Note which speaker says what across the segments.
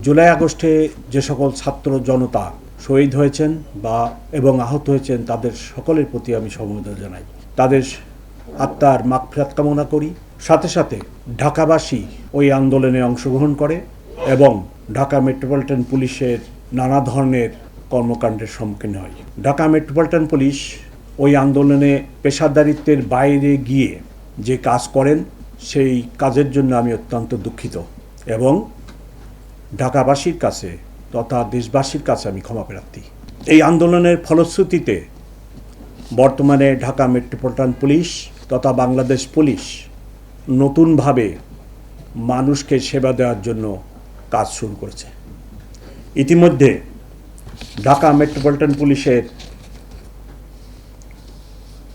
Speaker 1: জুলাই আগস্টে যে সকল ছাত্র জনতা শহীদ হয়েছেন এবং আহত হয়েছেন তাদের সকলের প্রতি আমি সমবেদনা জানাই। তাদের আত্মার মাগফিরাত কামনা করি। সাথে সাথে ঢাকাবাসী ওই আন্দোলনে অংশগ্রহণ করে এবং ঢাকা মেট্রোপলিটন পুলিশের নানা ধরনের কর্মকাণ্ডের সম্মুখীন হয়। ঢাকা মেট্রোপলিটন পুলিশ ওই আন্দোলনে পেশাদারিত্বের বাইরে গিয়ে যে কাজ করেন সেই কাজের জন্য আমি অত্যন্ত দুঃখিত এবং ঢাকাবাসীর কাছে তথা দেশবাসীর কাছে আমি ক্ষমা প্রার্থী। এই আন্দোলনের ফলশ্রুতিতে বর্তমানে ঢাকা মেট্রোপলিটন পুলিশ তথা বাংলাদেশ পুলিশ নতুনভাবে মানুষকে সেবা দেওয়ার জন্য কাজ শুরু করেছে। ইতিমধ্যে ঢাকা মেট্রোপলিটন পুলিশের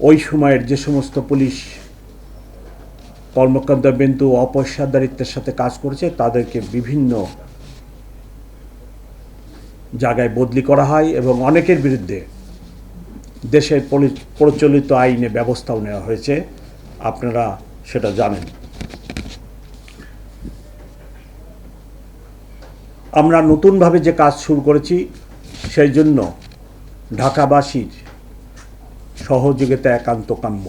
Speaker 1: ওই সময়ের যে সমস্ত পুলিশ কর্মকর্তাবৃন্দ অপেশাদারিত্বের সাথে কাজ করেছে তাদেরকে বিভিন্ন জায়গায় বদলি করা হয় এবং অনেকের বিরুদ্ধে দেশের প্রচলিত আইনে ব্যবস্থাও নেওয়া হয়েছে। আপনারা সেটা জানেন। আমরা নতুনভাবে যে কাজ শুরু করেছি সেই জন্য ঢাকাবাসীর সহযোগিতা একান্ত কাম্য।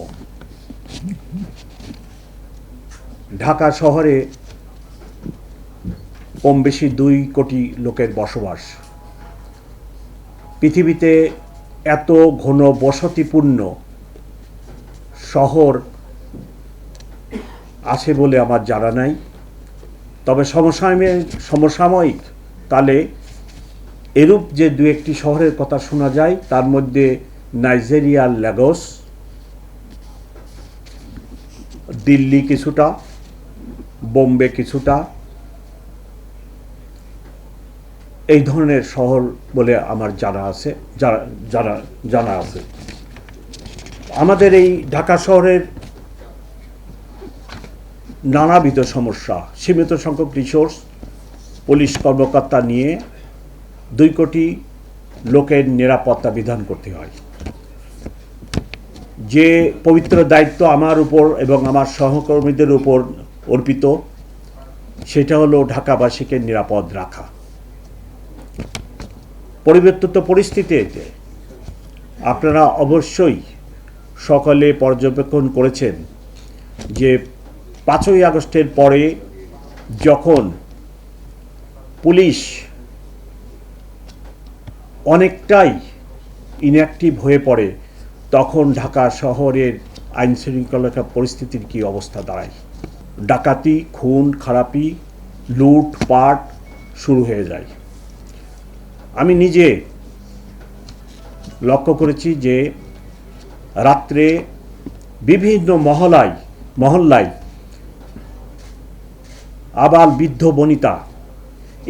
Speaker 1: ঢাকা শহরে কম বেশি 2 কোটি লোকের বসবাস। পৃথিবীতে এত ঘন বসতিপূর্ণ শহর আছে বলে আমার জানা নাই। তবে সমসাময়িক কালে এরূপ যে 2-1টি শহরের কথা শোনা যায় তার মধ্যে নাইজেরিয়ার লাগোস, দিল্লি কিছুটা, বোম্বে কিছুটা, এই ধরনের শহর বলে আমার জানা আছে। আমাদের এই ঢাকা শহরের নানাবিধ সমস্যা, সীমিত সংখ্যক রিসোর্স, পুলিশ কর্মকর্তা নিয়ে 2 কোটি লোকের নিরাপত্তা বিধান করতে হয়। যে পবিত্র দায়িত্ব আমার উপর এবং আমার সহকর্মীদের উপর অর্পিত সেটা হলো ঢাকাবাসীকে নিরাপদ রাখা। পরিবর্তিত পরিস্থিতিতে আপনারা অবশ্যই সকলে পর্যবেক্ষণ করেছেন যে 5ই আগস্টের পরে যখন পুলিশ অনেকটাই ইনঅ্যাক্টিভ হয়ে পড়ে তখন ঢাকা শহরের আইন শৃঙ্খলা পরিস্থিতির কী অবস্থা দাঁড়ায়। ডাকাতি, খুন খারাপি, লুটপাট শুরু হয়ে যায়। আমি নিজে লক্ষ্য করেছি যে রাত্রে বিভিন্ন মহল্লায় আবার বৃদ্ধ বনিতা,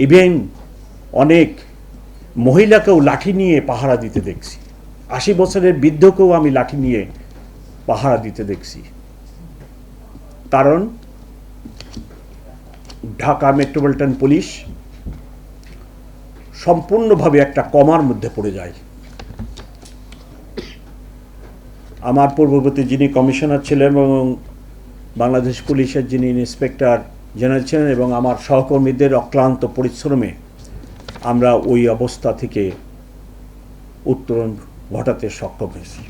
Speaker 1: ইভেন অনেক মহিলাকেও লাঠি নিয়ে পাহারা দিতে দেখছি। 80 বছরের বৃদ্ধকেও আমি লাঠি নিয়ে পাহারা দিতে দেখছি। কারণ ঢাকা মেট্রোপলিটন পুলিশ সম্পূর্ণভাবে একটা কমার মধ্যে পড়ে যায়। আমার পূর্ববর্তী যিনি কমিশনার ছিলেন এবং বাংলাদেশ পুলিশের যিনি ইন্সপেক্টর জেনারেল ছিলেন এবং আমার সহকর্মীদের অক্লান্ত পরিশ্রমে আমরা ওই অবস্থা থেকে উত্তরণ ঘটাতে সক্ষম হয়েছি।